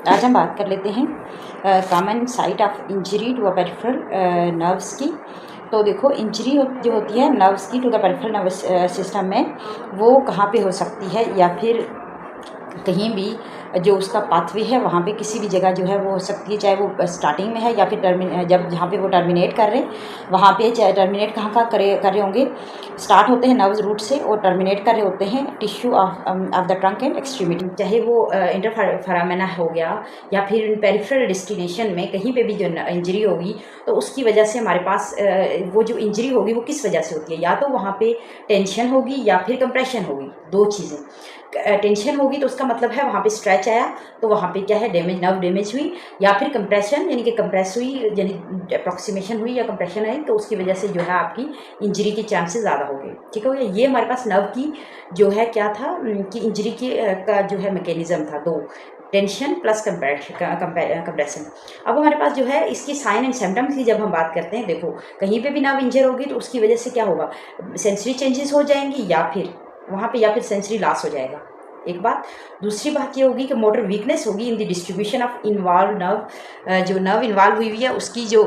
आज हम बात कर लेते हैं common site of injury to a peripheral nerves की। तो देखो, इंजरी जो होती है नर्व्स की to the peripheral nervous system में, वो कहाँ पे हो सकती है, या फिर कहीं भी जो उसका पाथवे है वहाँ पे किसी भी जगह जो है वो हो सकती है, चाहे वो स्टार्टिंग में है या फिर जब जहाँ पे वो टर्मिनेट कर रहे हैं वहाँ पे, चाहे टर्मिनेट कहाँ कर रहे होंगे, स्टार्ट होते हैं नर्व्स रूट से और टर्मिनेट कर रहे होते हैं tissue of the trunk and extremity, चाहे वो इंटरफेरामेना हो गया या फिर पेरिफेरल डेस्टिनेशन में कहीं पे भी जो इंजरी होगी, तो उसकी वजह से हमारे पास वो जो इंजरी होगी वो किस वजह से होती है, या तो वहाँ पे टेंशन होगी या फिर कंप्रेशन होगी। दो चीज़ें, टेंशन होगी तो उसका मतलब है वहाँ पे स्ट्रेच आया, तो वहाँ पे क्या है, डैमेज, नर्व डैमेज हुई, या फिर कंप्रेशन यानी कि कंप्रेस हुई, यानी अप्रॉक्सीमेशन हुई या कंप्रेशन आई, तो उसकी वजह से जो है आपकी इंजरी के चांसेस ज़्यादा हो गए। ठीक हो गया। ये हमारे पास नर्व की जो है क्या था कि इंजरी के का जो है मैकेनिज्म था, दो, टेंशन प्लस कंप्रेशन। अब हमारे पास जो है इसकी साइन एंड सिम्टम्स की जब हम बात करते हैं, देखो कहीं पे भी नर्व इंजर होगी तो उसकी वजह से क्या होगा, सेंसरी चेंजेस हो जाएंगी या फिर वहाँ पे, या फिर सेंसरी लॉस हो जाएगा, एक बात। दूसरी बात ये होगी कि मोटर वीकनेस होगी in the distribution of involve nerve, जो नर्व इन्वॉल्व हुई है उसकी जो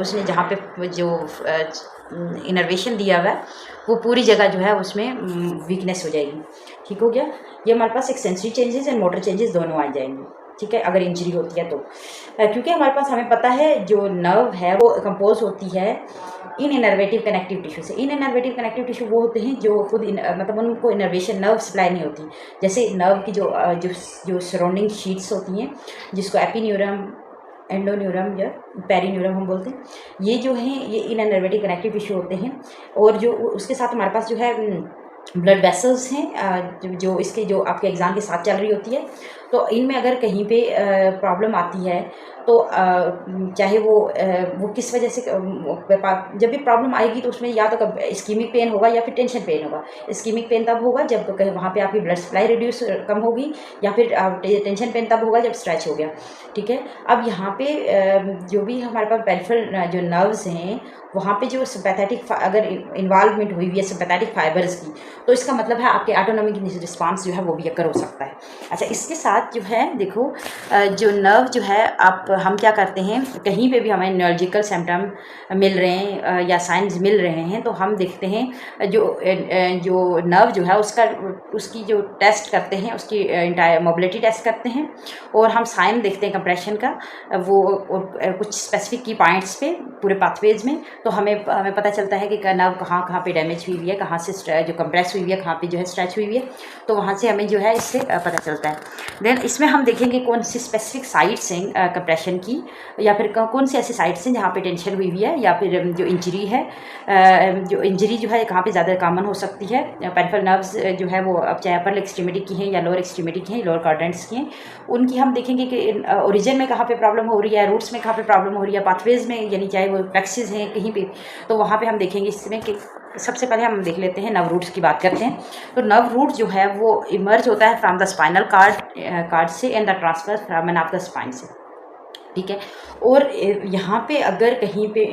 उसने जहाँ पे जो इनर्वेशन दिया हुआ है वो पूरी जगह जो है उसमें वीकनेस हो जाएगी। ठीक हो गया। ये हमारे पास एक sensory changes and motor changes दोनों आ जाएंगे। ठीक है, अगर इंजरी होती है तो क्योंकि हमारे पास, हमें पता है जो नर्व है वो कंपोज होती है इन इनर्वेटिव कनेक्टिव टिश्यू से। इन इनर्वेटिव कनेक्टिव टिश्यू वो होते हैं जो खुद मतलब उनको इनर्वेशन, नर्व सप्लाई नहीं होती। जैसे नर्व की जो सराउंडिंग शीट्स होती हैं, जिसको एपिन्यूरम, एंडोन्यूरम या पेरिन्यूरम हम बोलते हैं, ये जो हैं ये इन इनर्वेटिव कनेक्टिव टिश्यू होते हैं। और जो उसके साथ हमारे पास जो है ब्लड वेसल्स हैं, जो इसके जो आपके एग्ज़ाम के साथ चल रही होती है, तो इनमें अगर कहीं पे प्रॉब्लम आती है तो चाहे वो किस वजह से, जब भी प्रॉब्लम आएगी तो उसमें या तो इस्कीमिक पेन होगा या फिर टेंशन पेन होगा। इस्कीमिक पेन तब होगा जब वहाँ पे आपकी ब्लड सप्लाई रिड्यूस कम होगी, या फिर टेंशन पेन तब होगा जब स्ट्रेच हो गया। ठीक है। अब यहाँ पे जो भी हमारे पास पेरिफेरल जो नर्व्स हैं वहाँ पे जो सिंपैथेटिक अगर इन्वॉल्वमेंट हुई हुई है सिंपैथेटिक फाइबर्स की, तो इसका मतलब है आपके ऑटोनॉमिक रिस्पांस जो है वो भी अकर हो सकता है। अच्छा, इसके साथ जो है देखो, जो नर्व जो है हम क्या करते हैं, कहीं पे भी हमें न्यूरोलॉजिकल सिम्टम मिल रहे हैं या साइंस मिल रहे हैं, तो हम देखते हैं जो नर्व जो है उसकी जो टेस्ट करते हैं, उसकी इंटायर मोबिलिटी टेस्ट करते हैं, और हम साइन देखते हैं कंप्रेशन का, वो कुछ स्पेसिफिक की पॉइंट्स पे पूरे पाथवेज में, तो हमें पता चलता है कि नर्व कहाँ पे डैमेज हुई हुई है, कहाँ से जो कंप्रेस हुई हुई है, कहाँ पे जो है स्ट्रेच हुई हुई है, तो वहाँ से हमें जो है इससे पता चलता है। देन इसमें हम देखेंगे कौन सी स्पेसिफिक साइट्स हैं कंप्रेशन की, या फिर कौन सी ऐसी साइट्स हैं जहाँ पे टेंशन हुई हुई है, या फिर जो इंजरी है, जो इंजरी जो है कहाँ पे ज़्यादा कॉमन हो सकती है। पेरिफेरल नर्व्स जो है वो अब चाहे अपर एक्सट्रीमिटी की हैं या लोअर एक्सट्रीमिटी की हैं, लोअर क्वाड्रेंट्स की हैं, उनकी हम देखेंगे कि ओरिजिन में कहाँ पे प्रॉब्लम हो रही है, रूट्स में कहाँ पे प्रॉब्लम हो रही है, पाथवेज में, यानी चाहे वो प्लेक्सिस हैं कहीं पे, तो वहाँ पे हम देखेंगे इसमें कि सबसे पहले हम देख लेते हैं नर्व रूट्स की बात करते हैं। तो नर्व रूट जो है वो इमर्ज होता है फ्रॉम द स्पाइनल कार्ड से and the transfer from of the spine से। ठीक है। और यहाँ पे अगर कहीं पे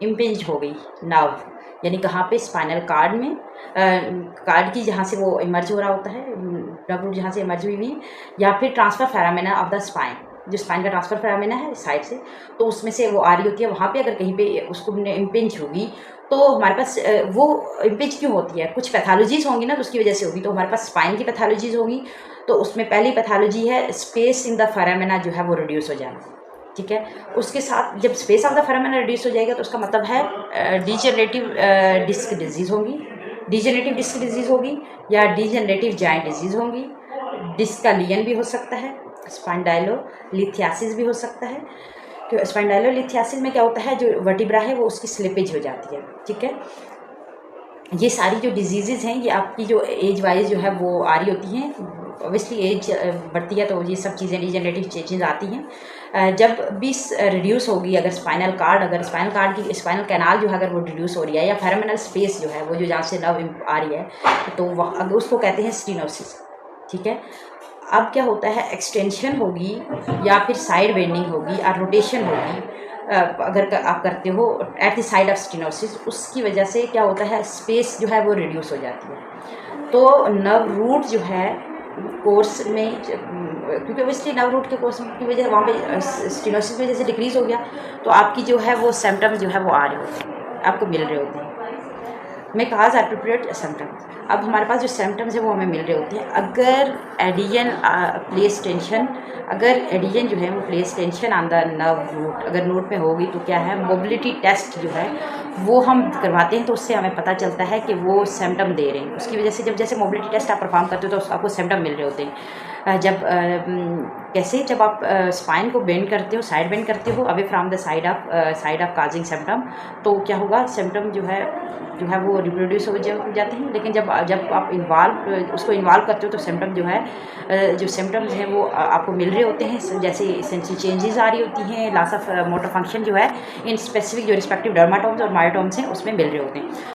इम्पेंज हो गई नर्व, यानी कहाँ पे, स्पाइनल कार्ड में, कार्ड की जहाँ से वो इमर्ज हो रहा होता है, नर्व रूट जहाँ से इमर्ज हुई है, या फिर ट्रांसफर फेरामेना ऑफ द स्पाइन, जो स्पाइन का ट्रांसफर फेरामेना है साइड से, तो उसमें से वो आ रही होती है, वहाँ पे अगर कहीं पे उसको इम्पेंज होगी, तो हमारे पास वो इम्पेंज क्यों होती है, कुछ पैथोलॉजीज होंगी ना, तो उसकी वजह से होगी। तो हमारे पास स्पाइन की पैथोलॉजीज होगी, तो उसमें पहली पैथोलॉजी है स्पेस इन द फेरामेना जो है वो रिड्यूस हो जाना। ठीक है। उसके साथ जब स्पेस ऑफ द फेरामेना रिड्यूस हो जाएगा तो उसका मतलब है डिजनरेटिव डिस्क डिजीज़ होगी, डिजनरेटिव डिस्क डिजीज़ होगी, या डिजनरेटिव जॉइंट डिजीज़ होंगी। डिस्कालियन भी हो सकता है, स्पाइंडाइलोलिथियासिस भी हो सकता है। तो स्पाइंडाइलोलिथियासिस में क्या होता है, जो वर्टिब्रा है वो उसकी स्लिपेज हो जाती है। ठीक है। ये सारी जो डिजीज़ेज़ हैं ये आपकी जो एज वाइज जो है वो आ रही होती हैं। ऑब्वियसली एज बढ़ती है तो ये सब चीज़ें डिजनरेटिव चेंजेस आती हैं। जब भी रिड्यूस होगी, अगर स्पाइनल कार्ड की स्पाइनल कैनाल जो है अगर वो रिड्यूस हो रही है, या फेरामेनल स्पेस जो है वो जो जहाँ से नर्व आ रही है, तो वह उसको कहते हैं स्टीनोसिस। ठीक है। अब क्या होता है, एक्सटेंशन होगी या फिर साइड बेंडिंग होगी और रोटेशन होगी, अगर आप करते हो at the side of stenosis, उसकी वजह से क्या होता है, स्पेस जो है वो रिड्यूस हो जाती है। तो नर्व रूट जो है कोर्स में क्योंकि ऑब्वियसली नर्व रूट के कोर्स की वजह वहाँ पे स्टेनोसिस की वजह से डिक्रीज़ हो गया, तो आपकी जो है वो सिम्टम्स जो है वो आ रहे होते हैं, आपको मिल रहे होते हैं। मैं कहा एप्रोप्रिएट सिम्टम्स। अब हमारे पास जो सिम्टम्स है वो हमें मिल रहे होते हैं। अगर एडियन प्लेस टेंशन, अगर एडियन जो है वो place tension on the nerve root, अगर नोट पे होगी तो क्या है, मोबिलिटी टेस्ट जो है वो हम करवाते हैं, तो उससे हमें पता चलता है कि वो सिम्टम दे रहे हैं। उसकी वजह से जब जैसे मोबिलिटी टेस्ट आप परफॉर्म करते हो तो आपको सिम्टम मिल रहे होते हैं। कैसे, जब आप स्पाइन को बेंड करते हो, साइड बेंड करते हो away from the side of causing symptom, तो क्या होगा, सिम्टम जो है वो रिप्रोड्यूस हो जाते हैं। लेकिन जब आप उसको इन्वॉल्व करते हो तो सिम्टम जो है जो सिम्टम्स हैं वो आपको मिल रहे होते हैं। जैसे सेंसरी चेंजेस आ रही होती हैं, लॉस ऑफ मोटर फंक्शन जो है इन स्पेसिफिक जो रिस्पेक्टिव डर्माटोम्स और मायोटोम्स हैं उसमें मिल रहे होते हैं।